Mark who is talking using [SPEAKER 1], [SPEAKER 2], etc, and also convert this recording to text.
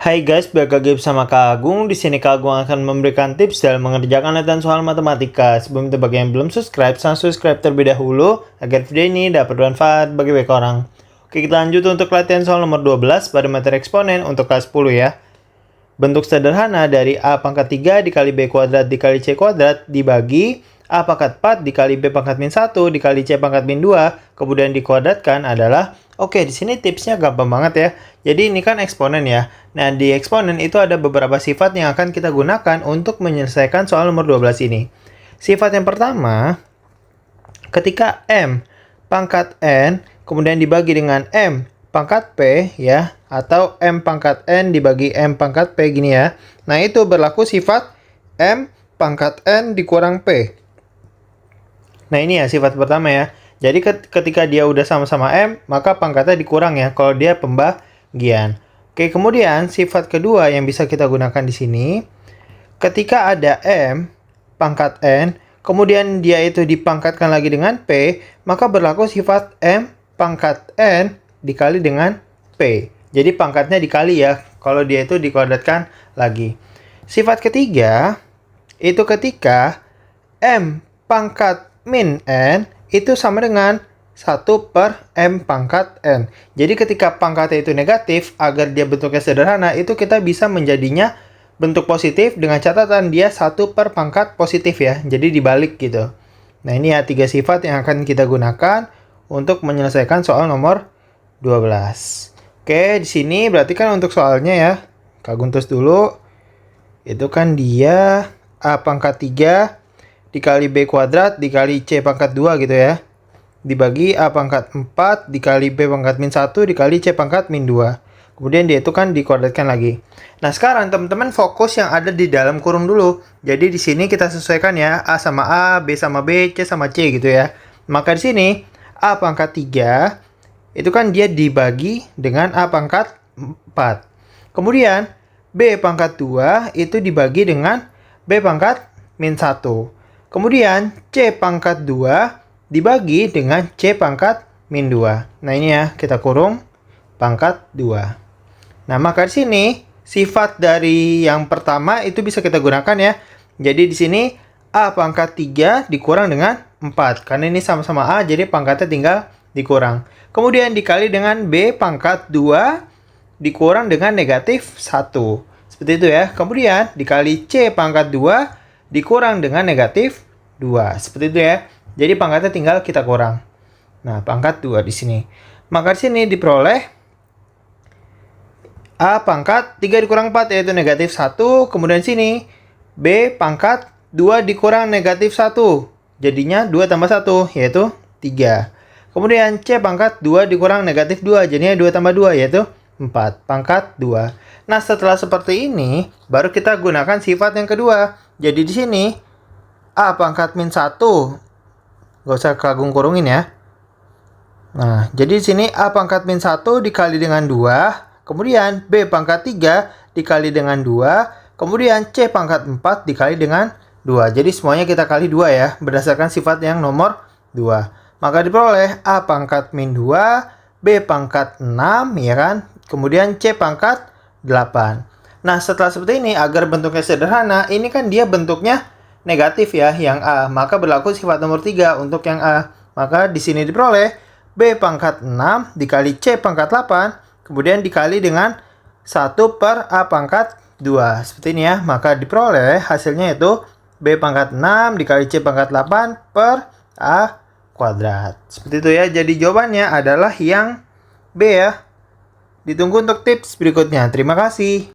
[SPEAKER 1] Hai guys, balik lagi bersama Kak Agung. Di sini Kak Agung akan memberikan tips dalam mengerjakan latihan soal matematika. Sebelum itu bagi yang belum subscribe, langsung subscribe terlebih dahulu agar video ini dapat bermanfaat bagi banyak orang. Oke, kita lanjut untuk latihan soal nomor 12 pada materi eksponen untuk kelas 10 ya. Bentuk sederhana dari A pangkat 3 dikali B kuadrat dikali C kuadrat dibagi A pangkat 4 dikali B pangkat min 1 dikali C pangkat min 2 kemudian dikuadratkan adalah. Oke, di sini tipsnya gampang banget ya. Jadi ini kan eksponen ya. Nah, di eksponen itu ada beberapa sifat yang akan kita gunakan untuk menyelesaikan soal nomor 12 ini. Sifat yang pertama, ketika M pangkat N kemudian dibagi dengan M pangkat P ya, atau M pangkat N dibagi M pangkat P gini ya. Nah, itu berlaku sifat M pangkat N dikurang P. Nah, ini ya sifat pertama ya. Jadi ketika dia udah sama-sama M, maka pangkatnya dikurang ya kalau dia pembagian. Oke, kemudian sifat kedua yang bisa kita gunakan di sini, ketika ada M pangkat N, kemudian dia itu dipangkatkan lagi dengan P, maka berlaku sifat M pangkat N dikali dengan P. Jadi pangkatnya dikali ya, kalau dia itu dikuadratkan lagi. Sifat ketiga, itu ketika M pangkat min N itu sama dengan 1 per M pangkat N. Jadi ketika pangkatnya itu negatif, agar dia bentuknya sederhana, itu kita bisa menjadinya bentuk positif dengan catatan dia 1 per pangkat positif ya. Jadi dibalik gitu. Nah, ini ya 3 sifat yang akan kita gunakan untuk menyelesaikan soal nomor 12. Oke, di sini berarti kan untuk soalnya ya, Kak Guntus dulu. Itu kan dia A pangkat 3 dikali B kuadrat dikali C pangkat 2 gitu ya. Dibagi A pangkat 4 dikali B pangkat min 1 dikali C pangkat min 2. Kemudian dia itu kan dikuadratkan lagi. Nah, sekarang teman-teman fokus yang ada di dalam kurung dulu. Jadi di sini kita sesuaikan ya, A sama A, B sama B, C sama C gitu ya. Maka di sini A pangkat 3 itu kan dia dibagi dengan A pangkat 4. Kemudian B pangkat 2 itu dibagi dengan B pangkat min 1. Kemudian C pangkat 2 dibagi dengan C pangkat min 2. Nah, ini ya, kita kurung pangkat 2. Nah, maka di sini sifat dari yang pertama itu bisa kita gunakan ya. Jadi di sini A pangkat 3 dikurang dengan 4. Karena ini sama-sama A, jadi pangkatnya tinggal dikurang. Kemudian dikali dengan B pangkat 2 dikurang dengan negatif 1. Seperti itu ya. Kemudian dikali C pangkat 2 dikurang dengan negatif 2. Seperti itu ya. Jadi pangkatnya tinggal kita kurang. Nah, pangkat 2 di sini. Maka di sini diperoleh A pangkat 3 dikurang 4 yaitu negatif 1. Kemudian sini B pangkat 2 dikurang negatif 1. Jadinya 2 tambah 1 yaitu 3. Kemudian C pangkat 2 dikurang negatif 2. Jadinya 2 tambah 2 yaitu 4. Pangkat 2. Nah, setelah seperti ini, baru kita gunakan sifat yang kedua. Jadi di sini A pangkat min 1. Gak usah Kak Agung kurungin ya. Nah, jadi di sini A pangkat min 1 dikali dengan 2. Kemudian B pangkat 3 dikali dengan 2. Kemudian C pangkat 4 dikali dengan 2. Jadi semuanya kita kali 2 ya. Berdasarkan sifat yang nomor 2. Maka diperoleh A pangkat min 2. B pangkat 6 ya kan. Kemudian C pangkat 8. Nah, setelah seperti ini, agar bentuknya sederhana, ini kan dia bentuknya negatif ya, yang A. Maka berlaku sifat nomor 3 untuk yang A. Maka di sini diperoleh B pangkat 6 dikali C pangkat 8, kemudian dikali dengan 1 per A pangkat 2. Seperti ini ya. Maka diperoleh hasilnya itu B pangkat 6 dikali C pangkat 8 per A kuadrat. Seperti itu ya. Jadi jawabannya adalah yang B ya. Ditunggu untuk tips berikutnya. Terima kasih.